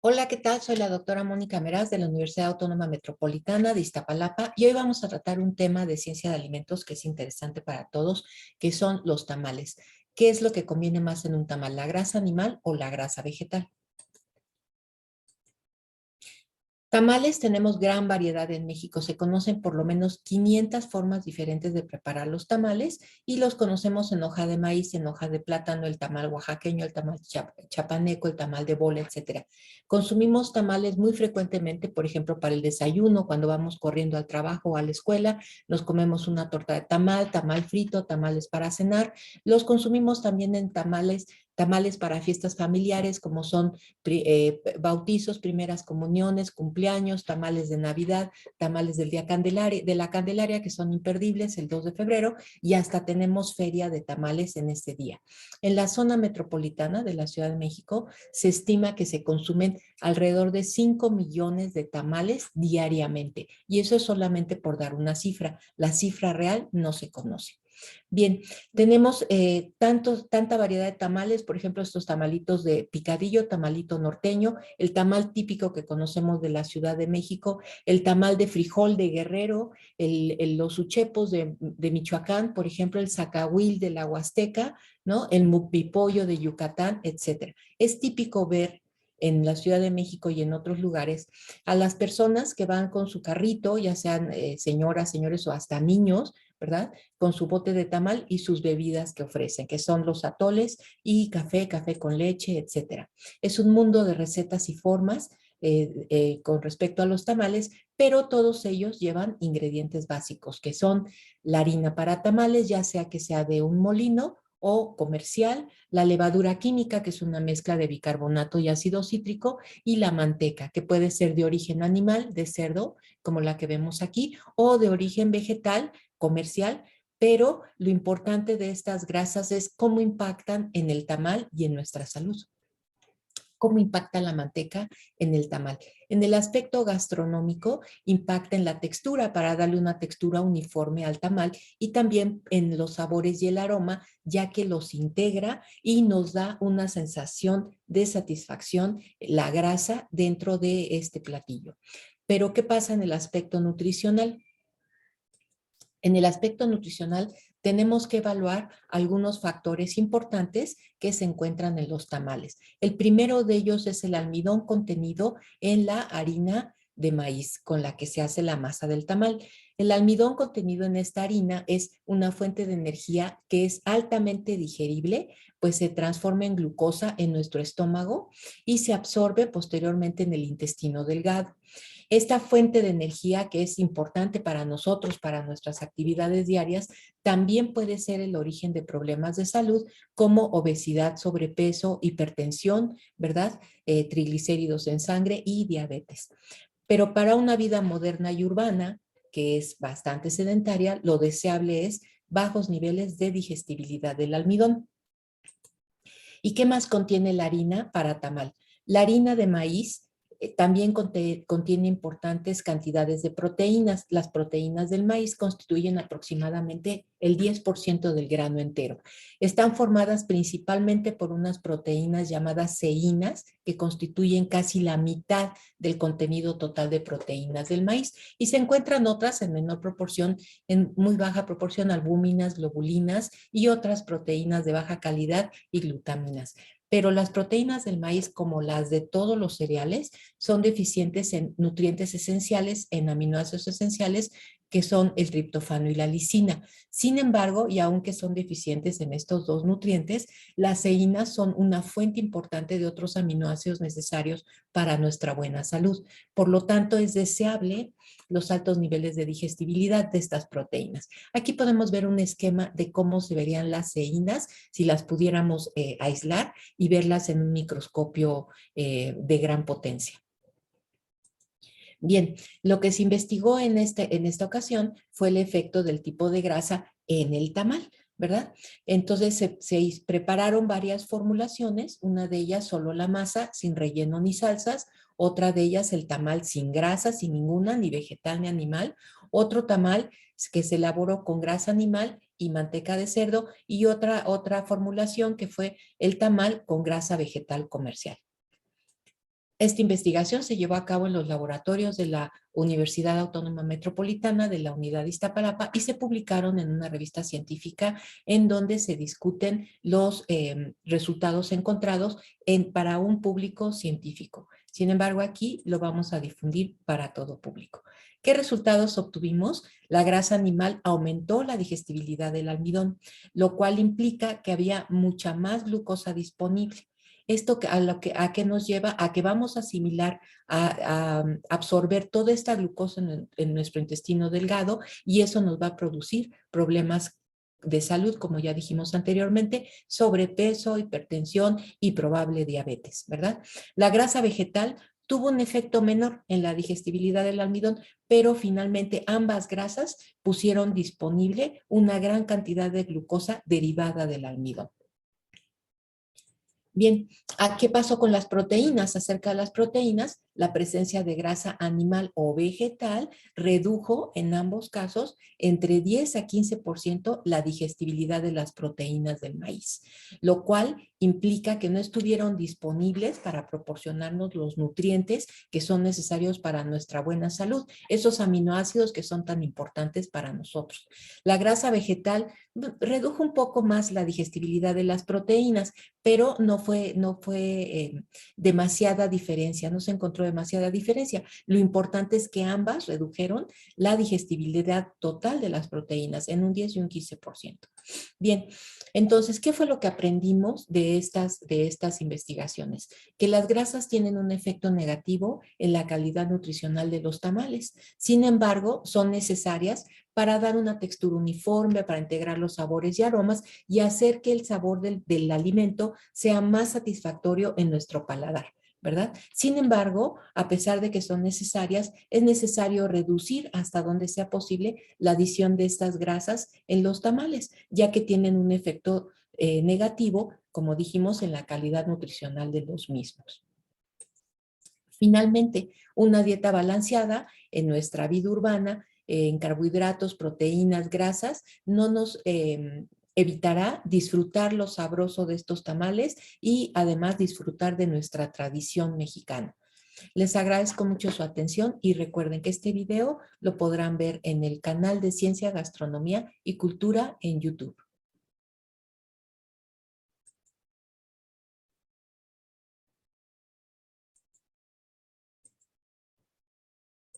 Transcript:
Hola, ¿qué tal? Soy la doctora Mónica Meraz de la Universidad Autónoma Metropolitana de Iztapalapa y hoy vamos a tratar un tema de ciencia de alimentos que es interesante para todos, que son los tamales. ¿Qué es lo que conviene más en un tamal, la grasa animal o la grasa vegetal? Tamales tenemos gran variedad en México. Se conocen por lo menos 500 formas diferentes de preparar los tamales y los conocemos en hoja de maíz, en hoja de plátano, el tamal oaxaqueño, el tamal chapaneco, el tamal de bola, etcétera. Consumimos tamales muy frecuentemente, por ejemplo, para el desayuno, cuando vamos corriendo al trabajo o a la escuela, nos comemos una torta de tamal, tamal frito, tamales para cenar. Los consumimos también en tamales para fiestas familiares, como son bautizos, primeras comuniones, cumpleaños, tamales de Navidad, tamales del día Candelaria, de la Candelaria, que son imperdibles, el 2 de febrero, y hasta tenemos feria de tamales en este día. En la zona metropolitana de la Ciudad de México se estima que se consumen alrededor de 5 millones de tamales diariamente, y eso es solamente por dar una cifra. La cifra real no se conoce. Bien, tenemos tanta variedad de tamales, por ejemplo, estos tamalitos de picadillo, tamalito norteño, el tamal típico que conocemos de la Ciudad de México, el tamal de frijol de Guerrero, los uchepos de Michoacán, por ejemplo, el zacahuil de la Huasteca, ¿no? El mukbipollo de Yucatán, etcétera. Es típico ver en la Ciudad de México y en otros lugares, a las personas que van con su carrito, ya sean señoras, señores o hasta niños, ¿verdad? Con su bote de tamal y sus bebidas que ofrecen, que son los atoles y café, café con leche, etcétera. Es un mundo de recetas y formas con respecto a los tamales, pero todos ellos llevan ingredientes básicos, que son la harina para tamales, ya sea que sea de un molino o comercial, la levadura química, que es una mezcla de bicarbonato y ácido cítrico, y la manteca, que puede ser de origen animal, de cerdo, como la que vemos aquí, o de origen vegetal, comercial, pero lo importante de estas grasas es cómo impactan en el tamal y en nuestra salud. ¿Cómo impacta la manteca en el tamal? En el aspecto gastronómico, impacta en la textura para darle una textura uniforme al tamal y también en los sabores y el aroma, ya que los integra y nos da una sensación de satisfacción, la grasa dentro de este platillo. Pero, ¿qué pasa en el aspecto nutricional? En el aspecto nutricional tenemos que evaluar algunos factores importantes que se encuentran en los tamales. El primero de ellos es el almidón contenido en la harina de maíz con la que se hace la masa del tamal. El almidón contenido en esta harina es una fuente de energía que es altamente digerible, pues se transforma en glucosa en nuestro estómago y se absorbe posteriormente en el intestino delgado. Esta fuente de energía que es importante para nosotros, para nuestras actividades diarias, también puede ser el origen de problemas de salud como obesidad, sobrepeso, hipertensión, ¿verdad? Triglicéridos en sangre y diabetes. Pero para una vida moderna y urbana, que es bastante sedentaria, lo deseable es bajos niveles de digestibilidad del almidón. ¿Y qué más contiene la harina para tamal? La harina de maíz también contiene importantes cantidades de proteínas. Las proteínas del maíz constituyen aproximadamente el 10% del grano entero. Están formadas principalmente por unas proteínas llamadas ceínas, que constituyen casi la mitad del contenido total de proteínas del maíz. Y se encuentran otras en menor proporción, en muy baja proporción, albúminas, globulinas y otras proteínas de baja calidad y glutaminas. Pero las proteínas del maíz, como las de todos los cereales, son deficientes en nutrientes esenciales, en aminoácidos esenciales, que son el triptofano y la lisina. Sin embargo, y aunque son deficientes en estos dos nutrientes, las ceínas son una fuente importante de otros aminoácidos necesarios para nuestra buena salud. Por lo tanto, es deseable los altos niveles de digestibilidad de estas proteínas. Aquí podemos ver un esquema de cómo se verían las ceínas si las pudiéramos aislar y verlas en un microscopio de gran potencia. Bien, lo que se investigó en esta ocasión fue el efecto del tipo de grasa en el tamal, ¿verdad? Entonces se prepararon varias formulaciones, una de ellas solo la masa, sin relleno ni salsas, otra de ellas el tamal sin grasa, sin ninguna, ni vegetal ni animal, otro tamal que se elaboró con grasa animal y manteca de cerdo, y otra formulación que fue el tamal con grasa vegetal comercial. Esta investigación se llevó a cabo en los laboratorios de la Universidad Autónoma Metropolitana de la Unidad de Iztapalapa y se publicaron en una revista científica en donde se discuten los resultados encontrados para un público científico. Sin embargo, aquí lo vamos a difundir para todo público. ¿Qué resultados obtuvimos? La grasa animal aumentó la digestibilidad del almidón, lo cual implica que había mucha más glucosa disponible. Esto a qué nos lleva a que vamos a asimilar, a absorber toda esta glucosa en nuestro intestino delgado y eso nos va a producir problemas de salud, como ya dijimos anteriormente, sobrepeso, hipertensión y probable diabetes, ¿verdad? La grasa vegetal tuvo un efecto menor en la digestibilidad del almidón, pero finalmente ambas grasas pusieron disponible una gran cantidad de glucosa derivada del almidón. Bien, ¿qué pasó con las proteínas? Acerca de las proteínas, la presencia de grasa animal o vegetal redujo en ambos casos entre 10 a 15% la digestibilidad de las proteínas del maíz, lo cual implica que no estuvieron disponibles para proporcionarnos los nutrientes que son necesarios para nuestra buena salud, esos aminoácidos que son tan importantes para nosotros. La grasa vegetal redujo un poco más la digestibilidad de las proteínas, pero no fue demasiada diferencia, no se encontró demasiada diferencia. Lo importante es que ambas redujeron la digestibilidad total de las proteínas en un 10 y un 15%. Bien, entonces, ¿qué fue lo que aprendimos de estas investigaciones? Que las grasas tienen un efecto negativo en la calidad nutricional de los tamales. Sin embargo, son necesarias para dar una textura uniforme, para integrar los sabores y aromas y hacer que el sabor del alimento sea más satisfactorio en nuestro paladar, ¿verdad? Sin embargo, a pesar de que son necesarias, es necesario reducir hasta donde sea posible la adición de estas grasas en los tamales, ya que tienen un efecto negativo, como dijimos, en la calidad nutricional de los mismos. Finalmente, una dieta balanceada en nuestra vida urbana, en carbohidratos, proteínas, grasas, no nos evitará disfrutar lo sabroso de estos tamales y además disfrutar de nuestra tradición mexicana. Les agradezco mucho su atención y recuerden que este video lo podrán ver en el canal de Ciencia, Gastronomía y Cultura en YouTube.